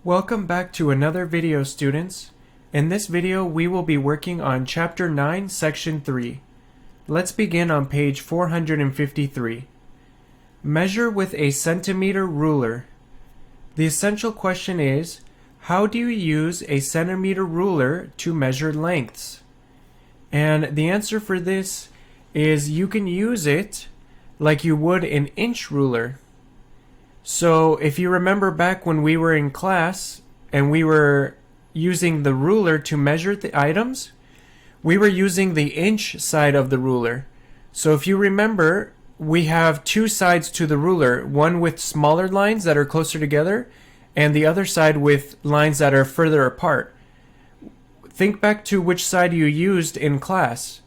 Welcome back to another video, students. In this video, we will be working on Chapter 9, Section 3. Let's begin on page 453. Measure with a centimeter ruler. The essential question is, how do you use a centimeter ruler to measure lengths? And the answer for this is you can use it like you would an inch ruler. So if you remember back when we were in class and we were using the ruler to measure the items, we were using the inch side of the ruler. So if you remember, we have two sides to the ruler, one with smaller lines that are closer together and the other side with lines that are further apart. Think back to which side you used in class.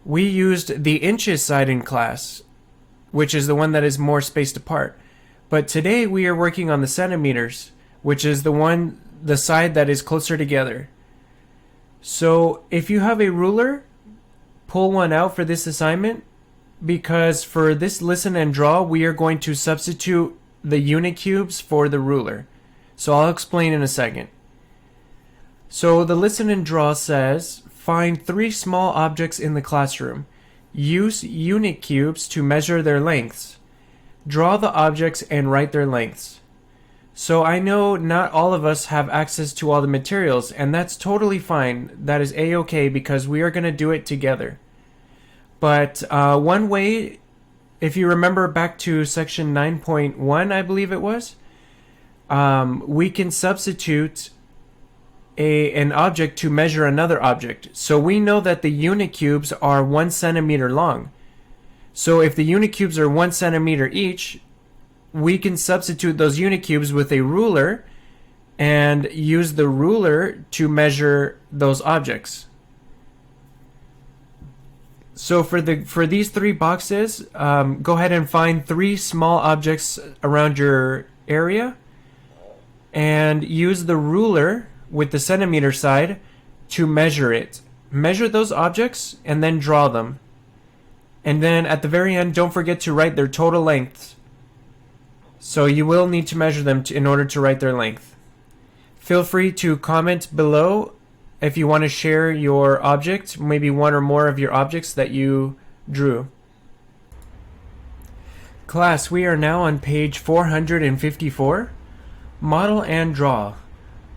We used the inches side in class, which is the one that is more spaced apart. But today we are working on the centimeters, which is the side that is closer together. So if you have a ruler, pull one out for this assignment, because for this listen and draw, we are going to substitute the unit cubes for the ruler. So I'll explain in a second. So the listen and draw says, find 3 small objects in the classroom. Use unit cubes to measure their lengths. Draw the objects and write their lengths. So I know not all of us have access to all the materials, and that's totally fine. That is a-okay because we are going to do it together. But one way, if you remember back to section 9.1, I believe it was, we can substitute an object to measure another object. So we know that the unit cubes are 1 centimeter long. So if the unit cubes are 1 centimeter each, we can substitute those unit cubes with a ruler and use the ruler to measure those objects. So for these 3 boxes, go ahead and find 3 small objects around your area and use the ruler with the centimeter side to measure it. Measure those objects and then draw them. And then at the very end, don't forget to write their total lengths. So you will need to measure them in order to write their length. Feel free to comment below if you want to share your object, maybe one or more of your objects that you drew. Class, we are now on page 454. Model and draw.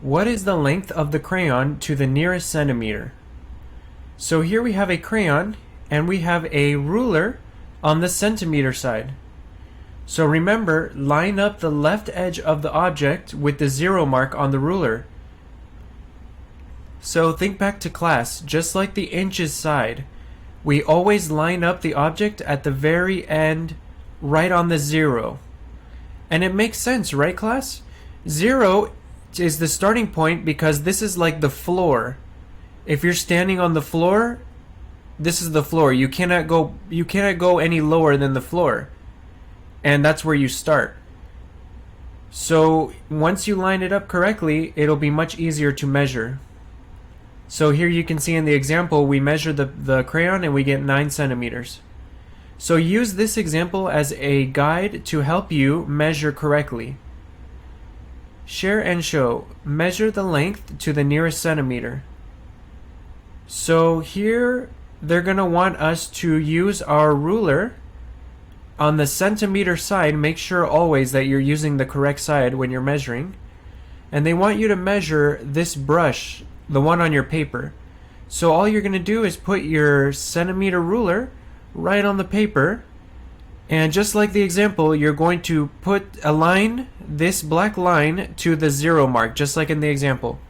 What is the length of the crayon to the nearest centimeter? So here we have a crayon and we have a ruler on the centimeter side. So remember, line up the left edge of the object with the 0 mark on the ruler. So think back to class, just like the inches side, we always line up the object at the very end, right on the 0. And it makes sense, right class? 0 is the starting point because this is like the floor. If you're standing on the floor, this is the floor. You cannot go any lower than the floor. And that's where you start. So once you line it up correctly, it'll be much easier to measure. So here you can see in the example, we measure the crayon and we get 9 centimeters. So use this example as a guide to help you measure correctly. Share and show. Measure the length to the nearest centimeter. So here they're going to want us to use our ruler on the centimeter side. Make sure always that you're using the correct side when you're measuring. And they want you to measure this brush, the one on your paper. So all you're going to do is put your centimeter ruler right on the paper. And just like the example, you're going to align this black line to the 0 mark, just like in the example.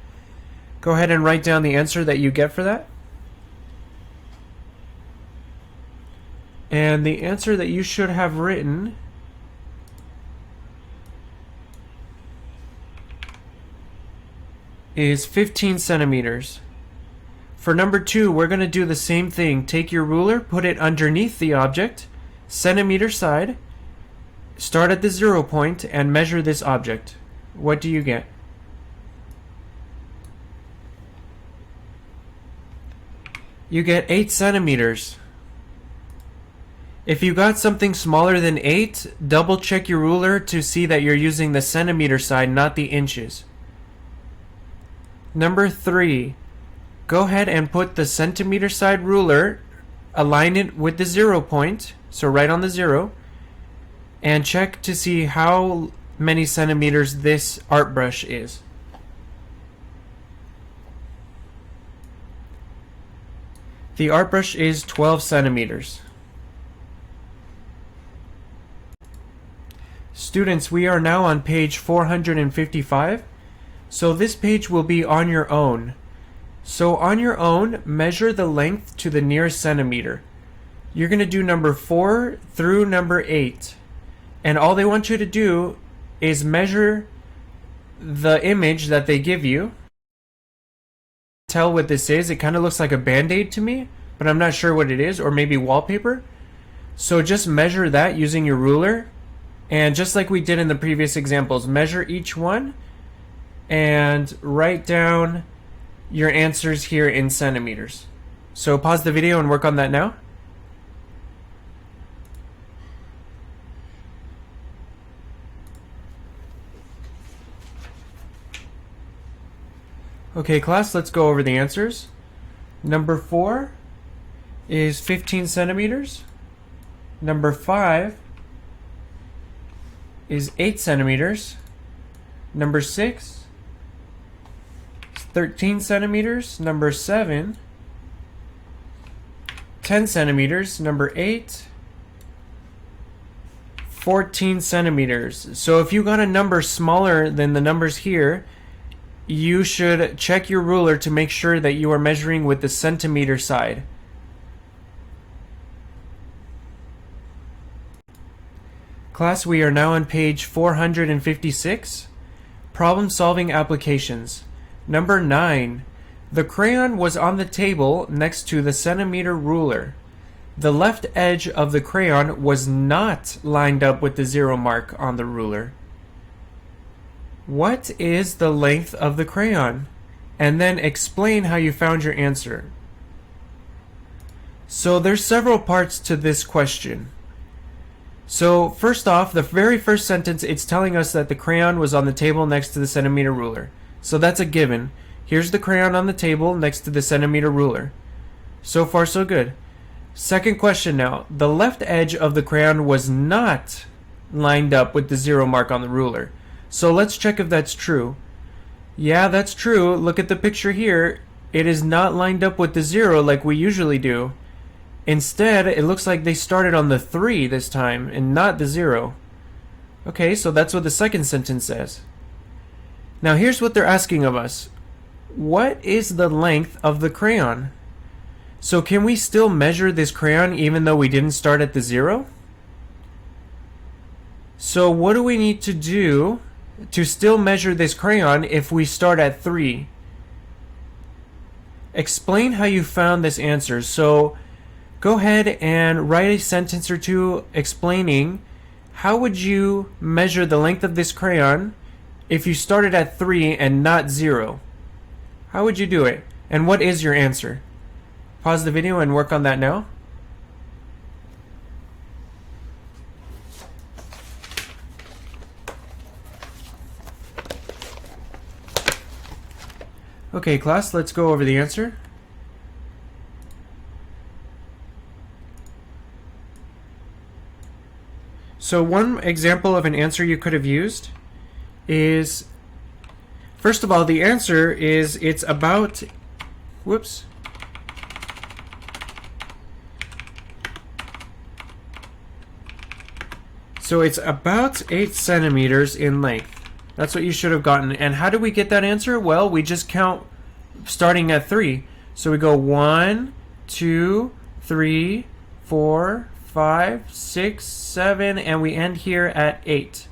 Go ahead and write down the answer that you get for that. And the answer that you should have written is 15 centimeters. For number 2, we're going to do the same thing. Take your ruler, put it underneath the object, centimeter side, start at the 0 point, and measure this object. What do you get? You get 8 centimeters. If you got something smaller than 8, double check your ruler to see that you're using the centimeter side, not the inches. Number 3, go ahead and put the centimeter side ruler, align it with the 0 point, so right on the 0, and check to see how many centimeters this art brush is. The art brush is 12 centimeters. Students, we are now on page 455. So this page will be on your own. So on your own, measure the length to the nearest centimeter. You're going to do number 4 through number 8. And all they want you to do is measure the image that they give you. Tell what this is. It kind of looks like a band-aid to me, but I'm not sure what it is, or maybe wallpaper. So just measure that using your ruler, and just like we did in the previous examples, measure each one and write down your answers here in centimeters. So pause the video and work on that now. Okay, class, let's go over the answers. Number 4 is 15 centimeters. Number 5 is 8 centimeters. Number 6 is 13 centimeters. Number 7, 10 centimeters. Number 8, 14 centimeters. So if you got a number smaller than the numbers here, you should check your ruler to make sure that you are measuring with the centimeter side. Class, we are now on page 456. Problem solving applications. Number 9. The crayon was on the table next to the centimeter ruler. The left edge of the crayon was not lined up with the 0 mark on the ruler. What is the length of the crayon? And then explain how you found your answer. So there's several parts to this question. So first off, the very first sentence, it's telling us that the crayon was on the table next to the centimeter ruler. So that's a given. Here's the crayon on the table next to the centimeter ruler. So far, so good. Second question now. The left edge of the crayon was not lined up with the 0 mark on the ruler. So let's check if that's true. Yeah, that's true. Look at the picture here. It is not lined up with the 0 like we usually do. Instead, it looks like they started on the 3 this time and not the 0. Okay, so that's what the second sentence says. Now here's what they're asking of us. What is the length of the crayon? So can we still measure this crayon even though we didn't start at the 0? So what do we need to do to still measure this crayon if we start at 3? Explain how you found this answer. So go ahead and write a sentence or two explaining how would you measure the length of this crayon if you started at 3 and not 0. How would you do it? And what is your answer? Pause the video and work on that now. Okay, class, let's go over the answer. So one example of an answer you could have used is, first of all, the answer is it's about, whoops. So it's about 8 centimeters in length. That's what you should have gotten. And how do we get that answer? Well, we just count starting at 3. So we go 1, 2, 3, 4, 5, 6, 7, and we end here at 8.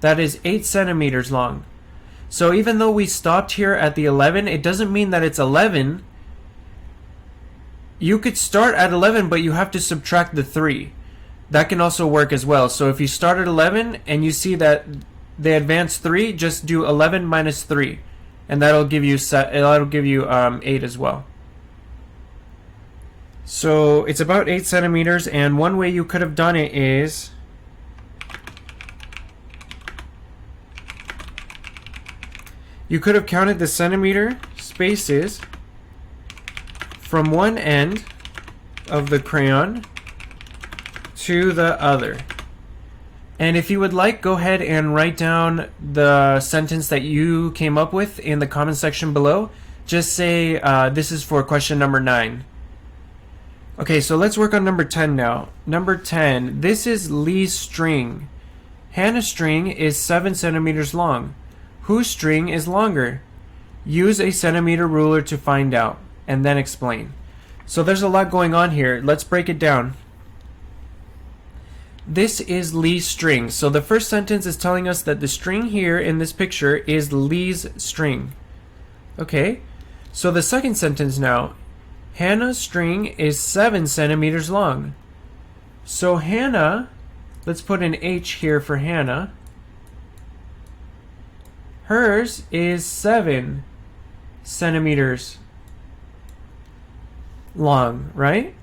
That is 8 centimeters long. So even though we stopped here at the 11, it doesn't mean that it's 11. You could start at 11, but you have to subtract the 3. That can also work as well. So if you start at 11 and you see that they advance 3, just do 11 minus 3, and that'll give you 8 as well. So it's about 8 centimeters, and one way you could have done it is you could have counted the centimeter spaces from one end of the crayon to the other. And if you would like, go ahead and write down the sentence that you came up with in the comment section below. Just say this is for question number 9. Okay, so let's work on number 10 now. Number 10, this is Lee's string. Hannah's string is 7 centimeters long. Whose string is longer? Use a centimeter ruler to find out, and then explain. So there's a lot going on here. Let's break it down. This is Lee's string. So the first sentence is telling us that the string here in this picture is Lee's string. Okay, so the second sentence now, Hannah's string is 7 centimeters long. So Hannah, let's put an H here for Hannah. Hers is 7 centimeters long, right?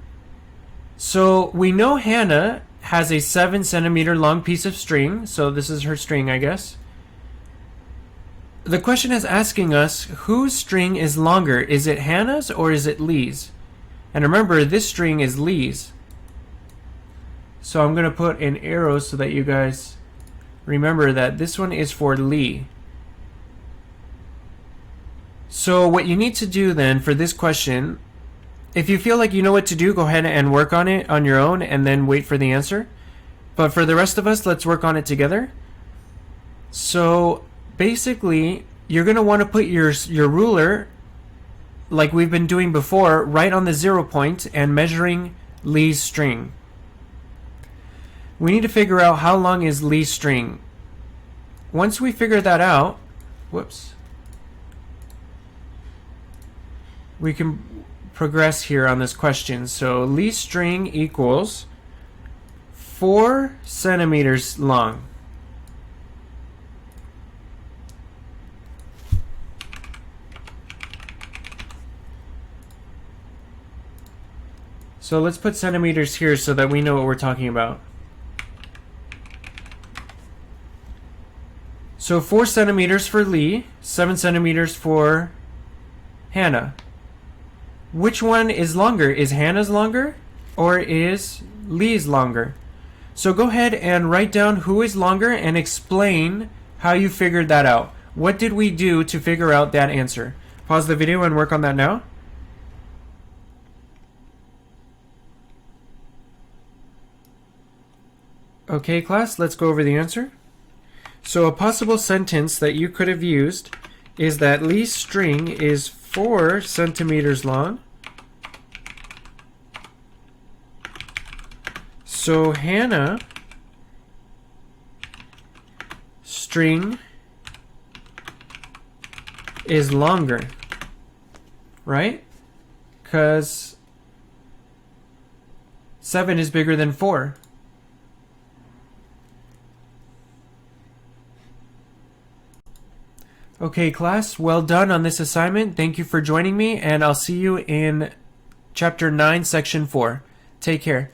So we know Hannah has a 7 centimeter long piece of string, so this is her string, I guess. The question is asking us whose string is longer. Is it Hannah's or is it Lee's? And remember, this string is Lee's. So I'm going to put an arrow so that you guys remember that this one is for Lee. So what you need to do then for this question, if you feel like you know what to do, go ahead and work on it on your own and then wait for the answer. But for the rest of us, let's work on it together. So basically, you're going to want to put your ruler, like we've been doing before, right on the 0 point and measuring Lee's string. We need to figure out how long is Lee's string. Once we figure that out, we can progress here on this question. So Lee's string equals 4 centimeters long. So let's put centimeters here so that we know what we're talking about. So 4 centimeters for Lee, 7 centimeters for Hannah. Which one is longer? Is Hannah's longer or is Lee's longer? So go ahead and write down who is longer and explain how you figured that out. What did we do to figure out that answer? Pause the video and work on that now. Okay, class, let's go over the answer. So a possible sentence that you could have used is that Lee's string is 4 centimeters long. So Hannah string is longer, right? Because 7 is bigger than 4. Okay, class, well done on this assignment. Thank you for joining me, and I'll see you in Chapter 9, Section 4. Take care.